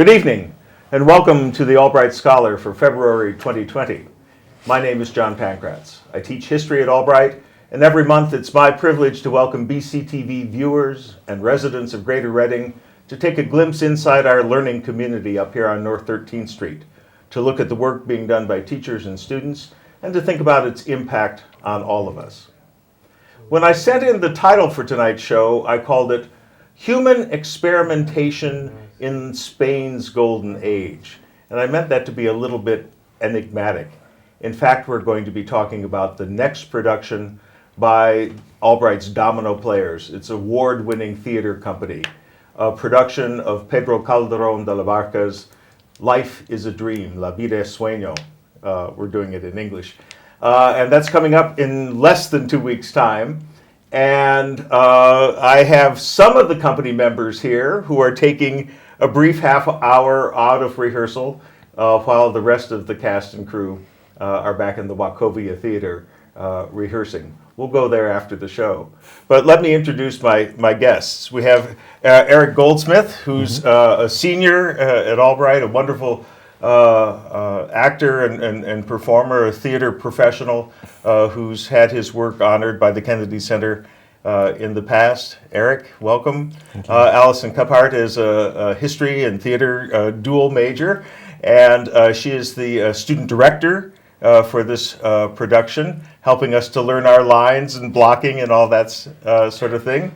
Good evening, and welcome to the Albright Scholar for February 2020. My name is John Pankratz. I teach history at Albright, and every month it's my privilege to welcome BCTV viewers and residents of Greater Reading to take a glimpse inside our learning community up here on North 13th Street, to look at the work being done by teachers and students, and to think about its impact on all of us. When I sent in the title for tonight's show, I called it Human Experimentation in Spain's Golden Age. And I meant that to be a little bit enigmatic. In fact, we're going to be talking about the next production by Albright's Domino Players. It's an award-winning theater company, a production of Pedro Calderón de la Barca's Life is a Dream, La Vida es Sueño. We're doing it in English. And that's coming up in less than 2 weeks' time. And I have some of the company members here who are taking a brief half hour out of rehearsal while the rest of the cast and crew are back in the Wachovia Theater rehearsing. We'll go there after the show. But let me introduce my guests. We have Eric Goldsmith, who's a senior at Albright, a wonderful actor and performer, a theater professional who's had his work honored by the Kennedy Center in the past. Eric, welcome. Allison Cuphart is a history and theater dual major, and she is the student director for this production, helping us to learn our lines and blocking and all that sort of thing.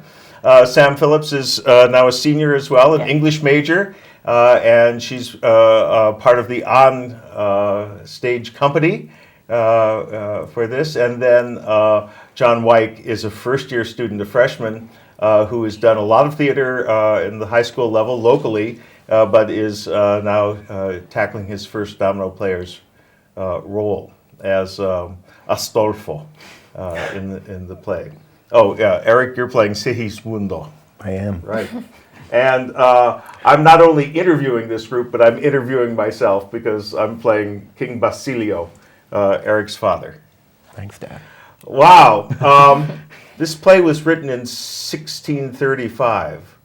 Sam Phillips is now a senior as well, an English major, and she's part of the On Stage company for this. And then John Wyke is a first-year student, a freshman, who has done a lot of theater in the high school level locally, but is now tackling his first Domino Players role as Astolfo in the play. Oh, yeah, Eric, you're playing Segismundo. I am. Right. And I'm not only interviewing this group, but I'm interviewing myself because I'm playing King Basilio, Eric's father. Thanks, Dad. Wow. This play was written in 1635.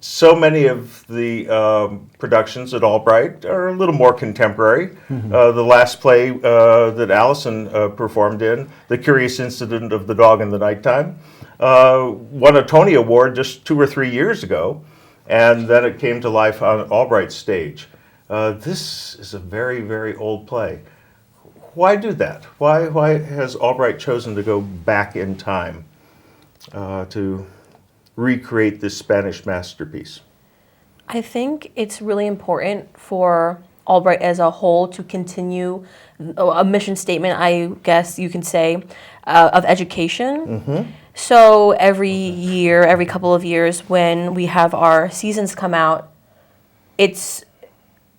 So many of the productions at Albright are a little more contemporary. The last play that Allison performed in, The Curious Incident of the Dog in the Nighttime, won a Tony Award just 2 or 3 years ago, and then it came to life on Albright's stage. This is a very, very old play. Why do that? Why has Albright chosen to go back in time to recreate this Spanish masterpiece? I think it's really important for Albright as a whole to continue a mission statement, I guess you can say, of education. So every year, every couple of years, when we have our seasons come out, it's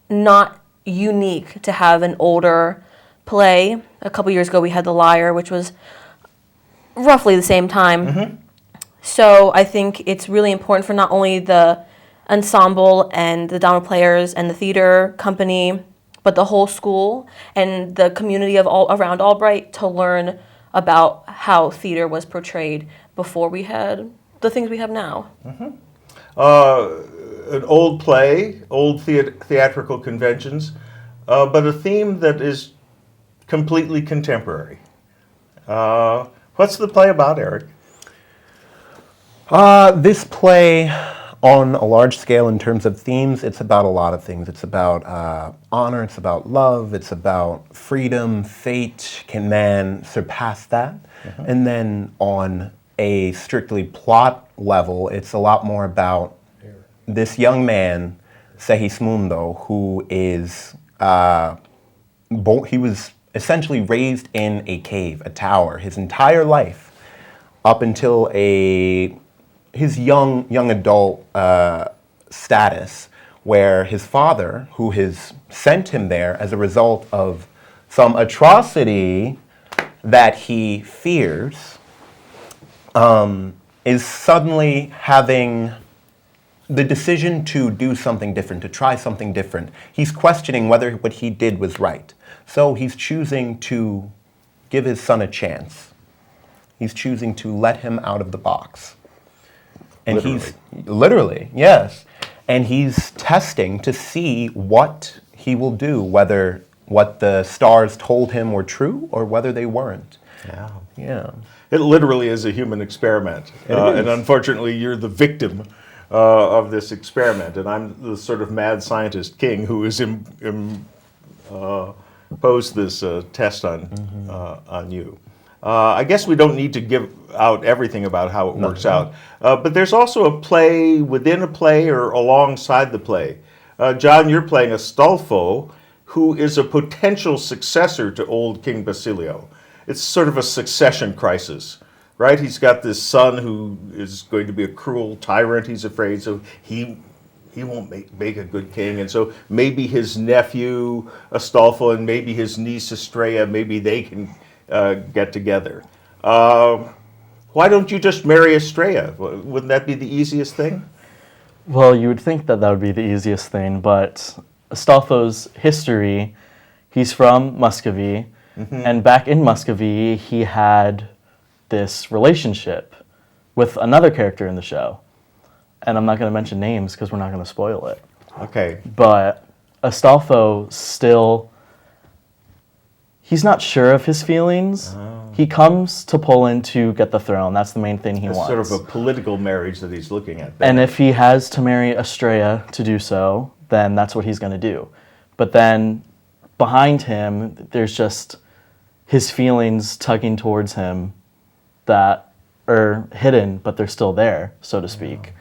not unique to have an older play. A couple years ago, we had The Liar, which was roughly the same time. So I think it's really important for not only the ensemble and the Domino Players and the theater company, but the whole school and the community of all around Albright to learn about how theater was portrayed before we had the things we have now. An old play, old theatrical conventions, but a theme that is completely contemporary. What's the play about, Eric? This play, on a large scale in terms of themes, it's about a lot of things. It's about honor, it's about love, it's about freedom, fate. Can man surpass that? And then on a strictly plot level, it's a lot more about this young man, Segismundo, who is, he was essentially raised in a cave, a tower, his entire life, up until his young adult status, where his father, who has sent him there as a result of some atrocity that he fears, is suddenly having the decision to do something different, to try something different. He's questioning whether what he did was right. So he's choosing to give his son a chance. He's choosing to let him out of the box. And Literally. he's literally, yes. And he's testing to see what he will do, whether what the stars told him were true or whether they weren't. Yeah. Yeah. It literally is a human experiment. And unfortunately, you're the victim of this experiment. And I'm the sort of mad scientist king who has imposed this test on you. I guess we don't need to give out everything about how it works out. But there's also a play within a play or alongside the play. John, you're playing Astolfo, who is a potential successor to old King Basilio. It's sort of a succession crisis, right? He's got this son who is going to be a cruel tyrant, he's afraid, so he won't make a good king. And so maybe his nephew, Astolfo, and maybe his niece, Estrella, maybe they can get together. Why don't you just marry Estrella? Wouldn't that be the easiest thing? Well, you would think that that would be the easiest thing, but Astolfo's history, he's from Muscovy, and back in Muscovy, he had this relationship with another character in the show. And I'm not going to mention names because we're not going to spoil it. Okay. But Astolfo still, he's not sure of his feelings. He comes to Poland to get the throne. That's the main thing he It's wants. sort of a political marriage that he's looking at. And if he has to marry Estrella to do so, then that's what he's going to do. But then behind him, there's just his feelings tugging towards him that are hidden, but they're still there, so to speak.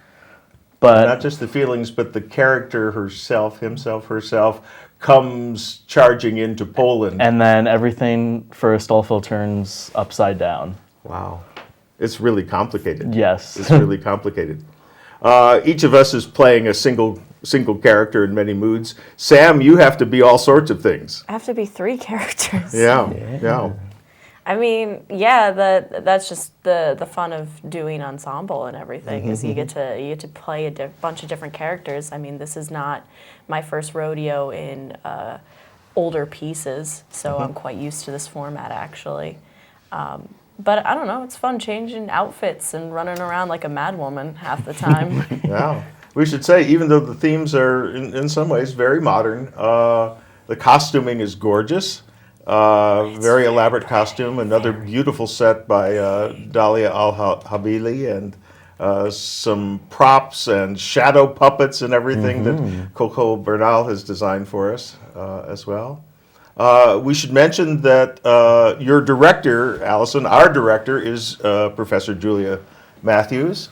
But not just the feelings, but the character herself, herself, comes charging into Poland. and then everything for Astolfo turns upside down. Wow. It's really complicated. Yes. It's really complicated. Each of us is playing a single character in many moods. Sam, you have to be all sorts of things. I have to be 3 characters. Yeah. I mean, yeah, that's just the fun of doing ensemble and everything is you get to play a bunch of different characters. I mean, this is not my first rodeo in older pieces, so I'm quite used to this format actually. But I don't know, it's fun changing outfits and running around like a madwoman half the time. Yeah. We should say, even though the themes are in some ways very modern, the costuming is gorgeous. Very elaborate costume. Another beautiful set by Dalia Al-Habili, and some props and shadow puppets and everything that Coco Bernal has designed for us as well. We should mention that your director, Allison, our director, is Professor Julia Matthews,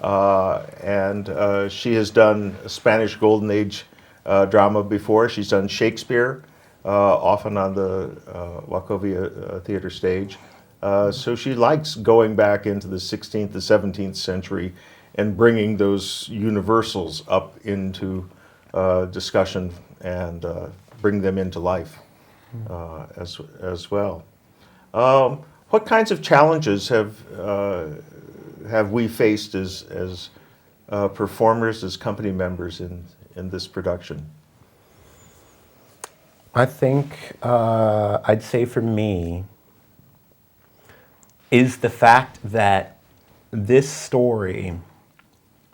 and she has done Spanish Golden Age drama before. She's done Shakespeare, often on the Wachovia theater stage. So she likes going back into the 16th, the 17th century and bringing those universals up into discussion and bring them into life as well. What kinds of challenges have we faced as performers, as company members in this production? I think I'd say for me is the fact that this story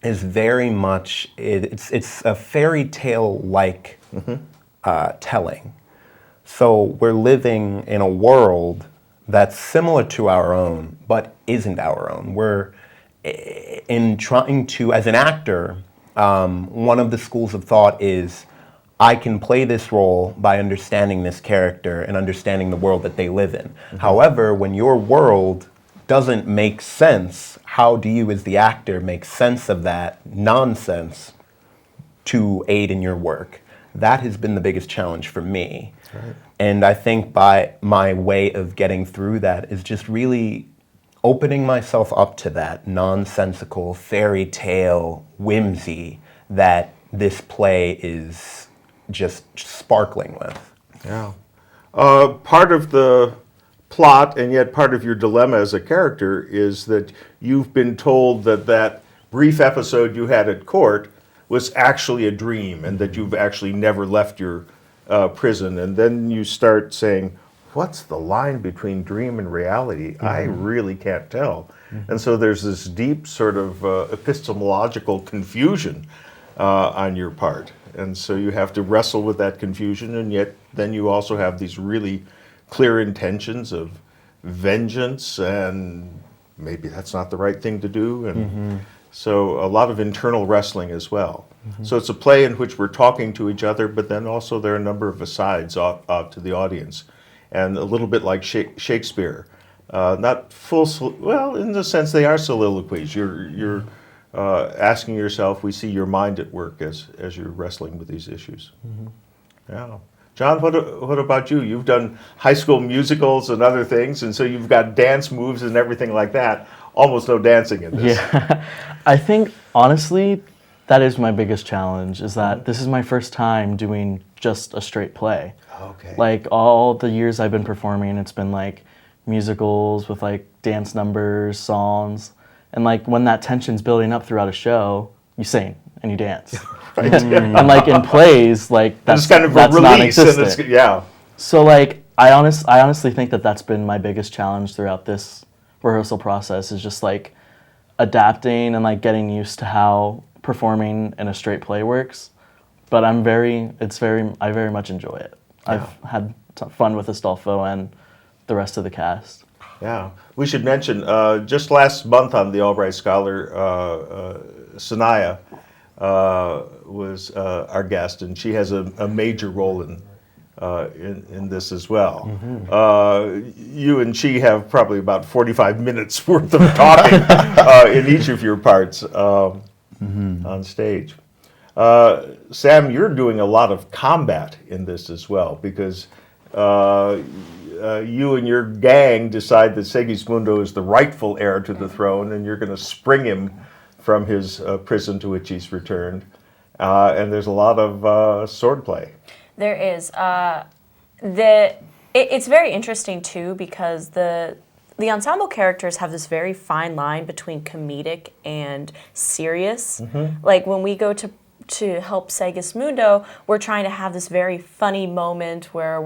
is very much, it's a fairy tale like telling. So we're living in a world that's similar to our own, but isn't our own. We're in trying to, as an actor, one of the schools of thought is I can play this role by understanding this character and understanding the world that they live in. However, when your world doesn't make sense, how do you as the actor make sense of that nonsense to aid in your work? That has been the biggest challenge for me. Right. And I think by my way of getting through that is just really opening myself up to that nonsensical fairy tale whimsy that this play is just sparkling with. Yeah. Part of the plot, and yet part of your dilemma as a character, is that you've been told that that brief episode you had at court was actually a dream and that you've actually never left your prison. And then you start saying, what's the line between dream and reality? I really can't tell. And so there's this deep sort of epistemological confusion on your part. And so you have to wrestle with that confusion, and yet then you also have these really clear intentions of vengeance, and maybe that's not the right thing to do. And so a lot of internal wrestling as well. So it's a play in which we're talking to each other, but then also there are a number of asides out to the audience. And a little bit like Shakespeare. Not full, well, in the sense they are soliloquies. You're asking yourself, we see your mind at work as you're wrestling with these issues. Yeah. John, what about you? You've done high school musicals and other things, and so you've got dance moves and everything like that. Almost no dancing in this. Yeah, I think honestly, that is my biggest challenge, is that this is my first time doing just a straight play. Okay. Like all the years I've been performing, it's been like musicals with like dance numbers, songs, and like when that tension's building up throughout a show, you sing and you dance. And like in plays, like that's It's kind of a that's release, and non-existent. it's, yeah. So like I honestly think that that's been my biggest challenge throughout this rehearsal process, is just like adapting and like getting used to how performing in a straight play works. But I very much enjoy it. I've had fun with Astolfo and the rest of the cast. Yeah, we should mention, just last month on the Albright Scholar, Sanaya was our guest, and she has a major role in this as well. You and she have probably about 45 minutes worth of talking in each of your parts on stage. Sam, you're doing a lot of combat in this as well, because you and your gang decide that Segismundo is the rightful heir to the throne, and you're going to spring him from his prison to which he's returned. And there's a lot of swordplay. There is. It's very interesting too, because the ensemble characters have this very fine line between comedic and serious. Like when we go to help Segismundo, we're trying to have this very funny moment where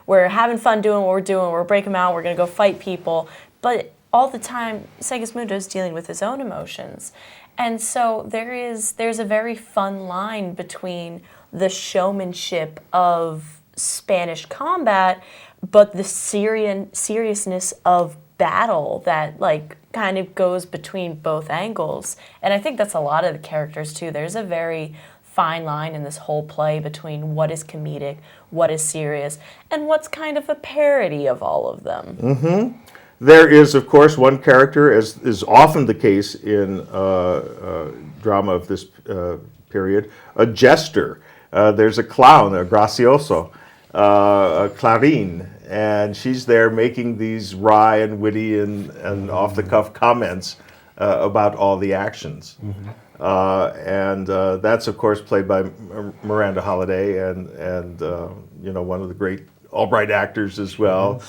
we're having fun doing what we're doing. We're breaking them out. We're going to go fight people, but all the time Segismundo is dealing with his own emotions, and so there's a very fun line between the showmanship of Spanish combat, but the seriousness of battle that like kind of goes between both angles. And I think that's a lot of the characters too. There's a very fine line in this whole play between what is comedic, what is serious, and what's kind of a parody of all of them. There is, of course, one character, as is often the case in drama of this period, a jester. There's a clown, a gracioso, a Clarine, and she's there making these wry and witty and off-the-cuff comments about all the actions. And that's, of course, played by Miranda Holiday, and one of the great Albright actors as well.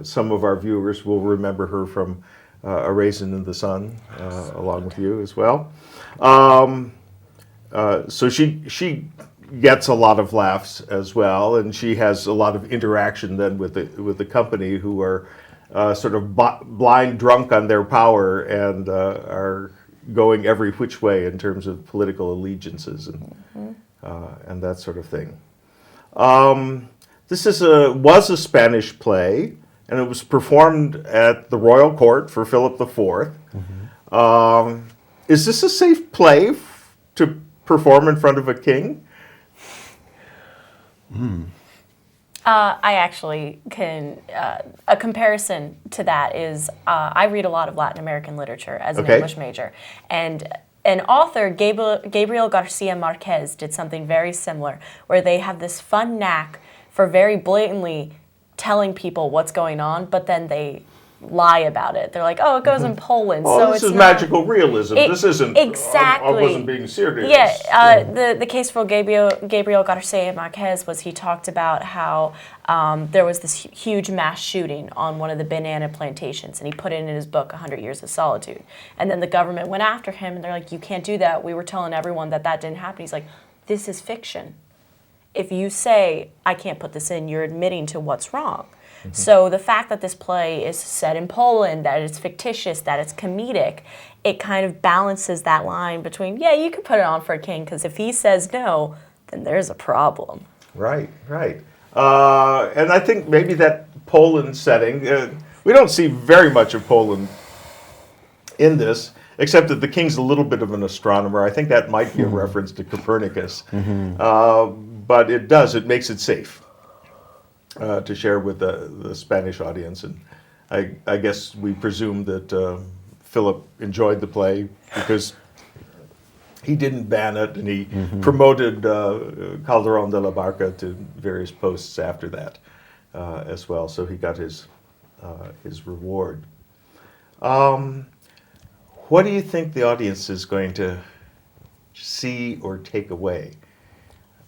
Some of our viewers will remember her from A Raisin in the Sun, along with you as well. So she gets a lot of laughs as well, and she has a lot of interaction then with the company, who are sort of blind drunk on their power and are going every which way in terms of political allegiances and that sort of thing. This was a Spanish play, and it was performed at the Royal Court for Philip IV. Is this a safe play to perform in front of a king? I actually can, a comparison to that is, I read a lot of Latin American literature as an English major, and an author, Gabriel Garcia Marquez, did something very similar, where they have this fun knack for very blatantly telling people what's going on, but then they lie about it. They're like, oh, it goes in Poland. Oh, so this it's is not, magical realism. This isn't, exactly. I wasn't being serious. Yeah, the case for Gabriel Garcia Marquez was, he talked about how there was this huge mass shooting on one of the banana plantations, and he put it in his book, 100 Years of Solitude. And then the government went after him, and they're like, you can't do that. We were telling everyone that didn't happen. He's like, this is fiction. If you say, I can't put this in, you're admitting to what's wrong. So the fact that this play is set in Poland, that it's fictitious, that it's comedic, it kind of balances that line between, yeah, you could put it on for a king, because if he says no, then there's a problem. Right, right. And I think maybe that Poland setting, we don't see very much of Poland in this, except that the king's a little bit of an astronomer. I think that might be a reference to Copernicus. But it makes it safe to share with the Spanish audience. And I guess we presume that Philip enjoyed the play because he didn't ban it, and he promoted Calderón de la Barca to various posts after that as well. So he got his reward. What do you think the audience is going to see or take away?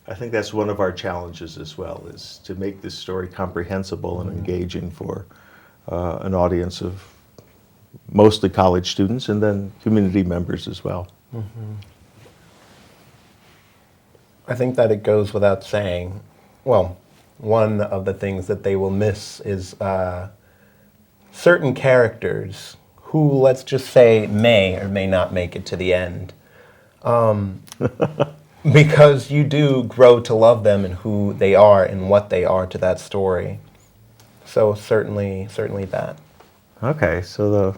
I think that's one of our challenges as well, is to make this story comprehensible and engaging for an audience of mostly college students and then community members as well. I think that it goes without saying, well, one of the things that they will miss is certain characters who, let's just say, may or may not make it to the end. Because you do grow to love them and who they are and what they are to that story. So certainly that. Okay, so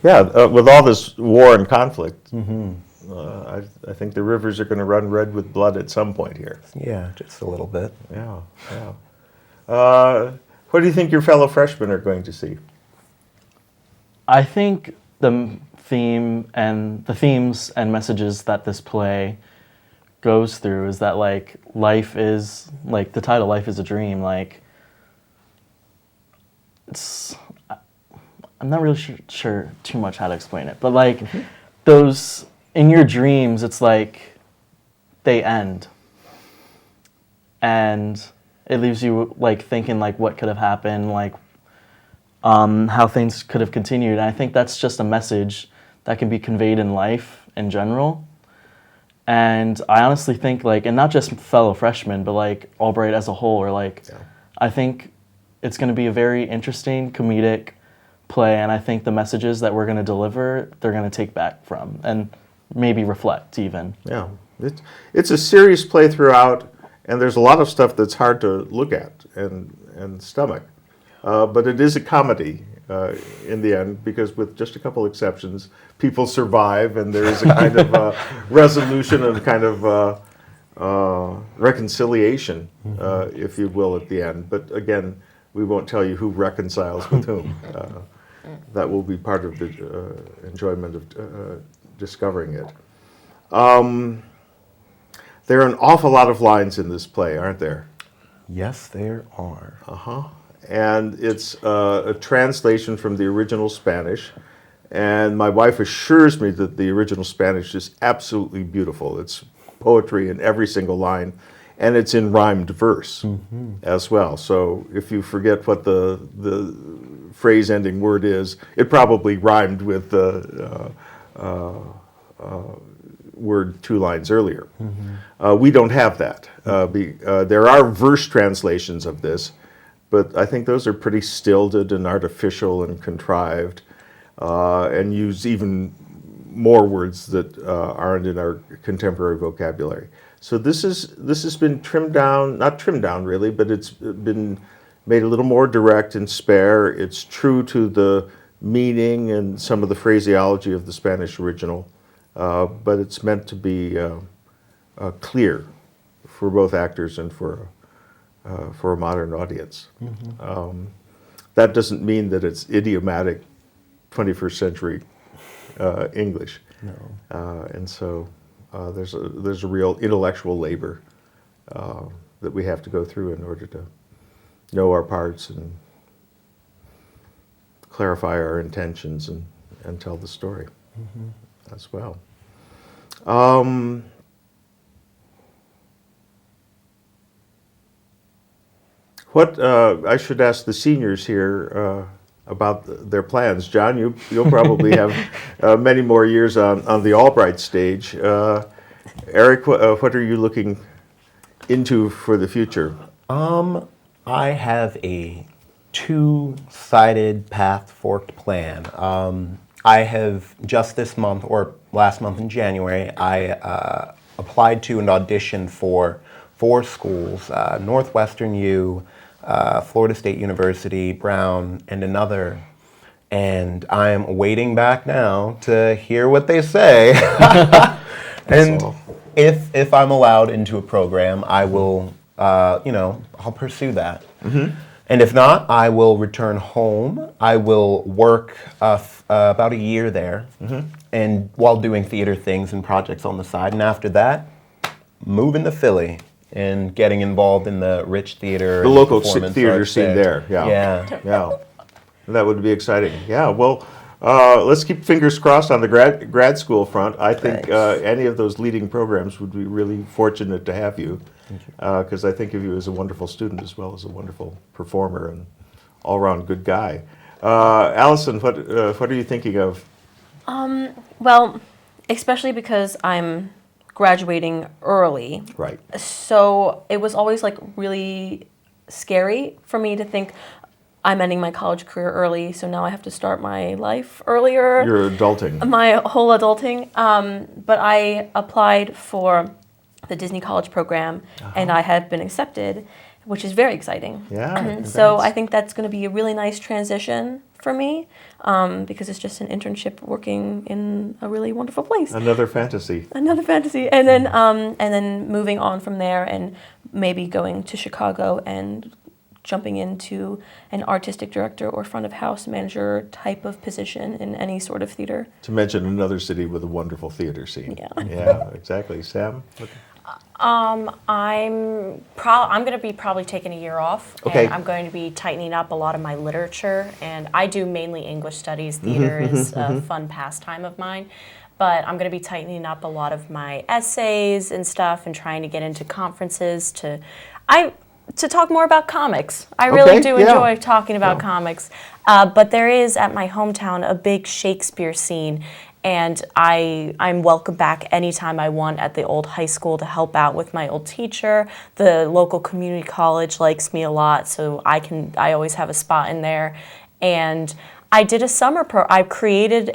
with all this war and conflict, I think the rivers are going to run red with blood at some point here. Yeah, just a little bit. Yeah, yeah. What do you think your fellow freshmen are going to see? I think the themes and messages that this play goes through is that, like, life is, like the title, Life is a Dream, like, I'm not really sure too much how to explain it, but like those, in your dreams, it's like they end. And it leaves you like thinking like what could have happened, like how things could have continued. And I think that's just a message that can be conveyed in life in general. And I honestly think, like, and not just fellow freshmen, but like Albright as a whole, or like, I think it's going to be a very interesting comedic play, and I think the messages that we're going to deliver, they're going to take back from and maybe reflect even. Yeah, it's a serious play throughout, and there's a lot of stuff that's hard to look at and stomach. But it is a comedy in the end, because with just a couple exceptions, people survive, and there is a kind of resolution and a kind of reconciliation, if you will, at the end. But again, we won't tell you who reconciles with whom. That will be part of the enjoyment of discovering it. There are an awful lot of lines in this play, aren't there? Yes, there are. And it's a translation from the original Spanish. And my wife assures me that the original Spanish is absolutely beautiful. It's poetry in every single line, and it's in rhymed verse as well. So if you forget what the phrase-ending word is, it probably rhymed with the word 2 lines earlier. We don't have that. There are verse translations of this, but I think those are pretty stilted and artificial and contrived, and use even more words that aren't in our contemporary vocabulary. So this has been trimmed down, not trimmed down really, but it's been made a little more direct and spare. It's true to the meaning and some of the phraseology of the Spanish original, but it's meant to be clear for both actors and for a modern audience. That doesn't mean that it's idiomatic 21st century English. No. And so there's a real intellectual labor that we have to go through in order to know our parts and clarify our intentions and tell the story as well. What I should ask the seniors here about their plans. John, you'll probably have many more years on the Albright stage. Eric, what are you looking into for the future? I have a two-sided path forked plan. I have just this month, or last month in January, I applied to and auditioned for 4 schools, Northwestern U, Florida State University, Brown, and another. And I am waiting back now to hear what they say. And all. if I'm allowed into a program, I will, I'll pursue that. And if not, I will return home. I will work about a year there, and while doing theater things and projects on the side. And after that, moving to Philly and getting involved in the Rich Theater. The and local performance theater arts scene there, yeah. Yeah. Yeah, that would be exciting. Yeah, well, let's keep fingers crossed on the grad school front. I think Thanks. any of those leading programs would be really fortunate to have you, because I think of you as a wonderful student as well as a wonderful performer and all-around good guy. Allison, what are you thinking of? Well, especially because I'm graduating early. Right. So it was always like really scary for me to think I'm ending my college career early, so now I have to start my life earlier. You're adulting. My whole adulting. But I applied for the Disney College program, and I have been accepted, which is very exciting. Yeah, So congrats. I think that's going to be a really nice transition for me, because it's just an internship working in a really wonderful place. Another fantasy. Another fantasy, and then moving on from there, and maybe going to Chicago and jumping into an artistic director or front of house manager type of position in any sort of theater. To mention another city with a wonderful theater scene. Yeah. Yeah, exactly. Sam? I'm going to be probably taking a year off. Okay. And I'm going to be tightening up a lot of my literature. And I do mainly English studies. Theater is a fun pastime of mine. But I'm going to be tightening up a lot of my essays and stuff and trying to get into conferences to talk more about comics. I really Okay, do yeah. enjoy talking about comics. But there is, at my hometown, a big Shakespeare scene. And I'm welcome back anytime I want at the old high school to help out with my old teacher. The local community college likes me a lot, so I always have a spot in there. And I did a summer I produced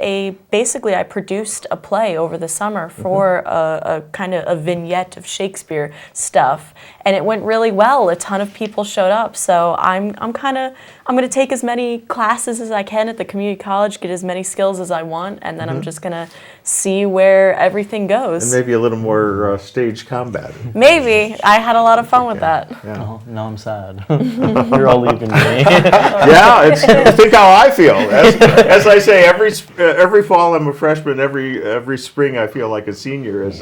a play over the summer for a kind of a vignette of Shakespeare stuff, and it went really well. A ton of people showed up, so I'm going to take as many classes as I can at the community college, get as many skills as I want, and then I'm just going to see where everything goes. And maybe a little more stage combat. Maybe. I had a lot of fun with that. Yeah. Oh, now I'm sad. You're all leaving me. Yeah, think how I feel. As I say, every fall I'm a freshman. Every spring I feel like a senior as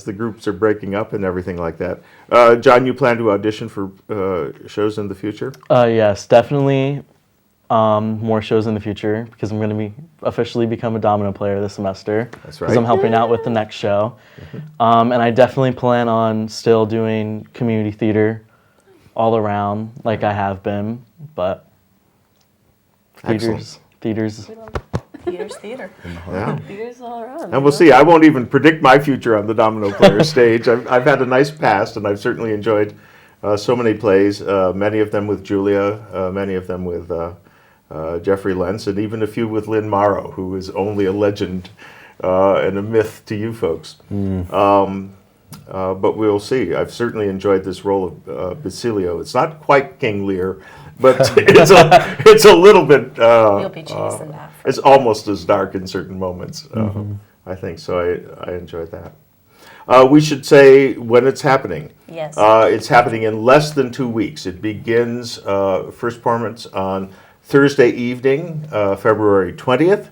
the groups are breaking up and everything like that. John, you plan to audition for shows in the future? Yes, definitely more shows in the future because I'm going to officially become a domino player this semester. That's Because I'm right. helping out with the next show. And I definitely plan on still doing community theater all around like I have been, but Excellent. theaters. Theater's theater. Yeah. Theaters all around. And we'll see. I won't even predict my future on the domino player stage. I've had a nice past, and I've certainly enjoyed so many plays, many of them with Julia, many of them with Jeffrey Lentz, and even a few with Lynn Morrow, who is only a legend and a myth to you folks. But we'll see. I've certainly enjoyed this role of Basilio. It's not quite King Lear, but it's a little bit. You'll be chasing that. It's almost as dark in certain moments. I think so. I enjoyed that. We should say when it's happening. Yes. It's happening in less than 2 weeks. It begins first performance on Thursday evening, February 20th,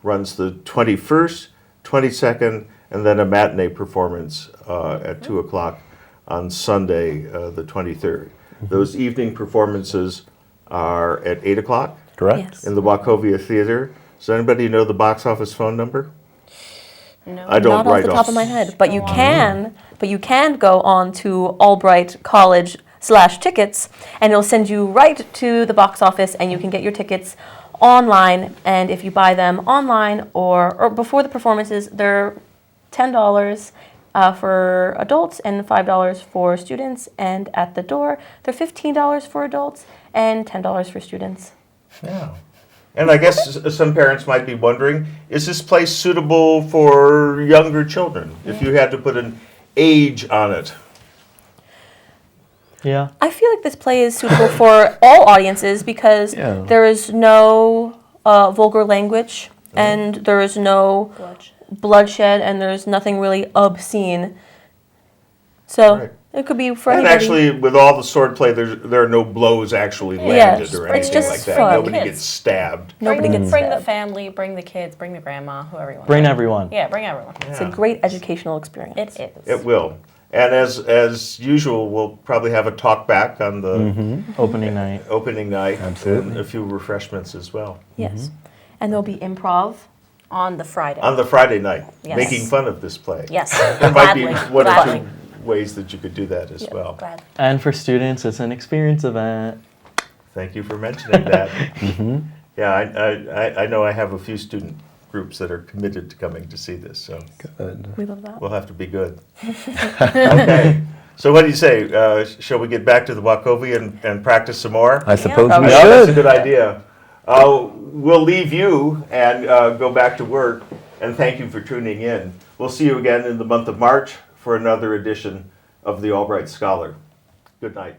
runs the 21st, 22nd, and then a matinee performance at 2 o'clock on Sunday, the 23rd. Those evening performances are at 8 o'clock Correct? Yes. in the Wachovia Theater. Does anybody know the box office phone number? No. I don't Not off write the top of my head, but you can go on to Albright College /tickets, and it'll send you right to the box office, and you can get your tickets online. And if you buy them online or before the performances, they're $10, for adults and $5 for students. And at the door, they're $15 for adults and $10 for students. Yeah. And I guess some parents might be wondering, is this place suitable for younger children? If you had to put an age on it. Yeah. I feel like this play is suitable for all audiences because Yeah. there is no vulgar language and there is no bloodshed and there's nothing really obscene. So Right. it could be for And anybody. actually, with all the swordplay, there are no blows actually Yeah, landed or it's anything just like that. fun. Nobody Kids. gets stabbed. Nobody gets bring the stabbed. family, bring the kids, bring the grandma, whoever you want. Bring everyone. Yeah, bring everyone. It's a great educational experience. It is. It will. And as usual, we'll probably have a talk back on the Opening night. opening night. Absolutely. And a few refreshments as well. Yes. And there'll be improv. On the Friday. On the Friday night, Yes. making fun of this play. Yes, There might be gladly, one or gladly. two ways that you could do that as well. Glad. And for students, it's an experience event. Thank you for mentioning that. Yeah, I know I have a few student groups that are committed to coming to see this, so Good. We love that. we'll have to be good. Okay, so what do you say? Shall we get back to the Wachovia and practice some more? I suppose probably. we Yeah, that's a should. good idea. We'll leave you and go back to work, and thank you for tuning in. We'll see you again in the month of March for another edition of the Albright Scholar. Good night.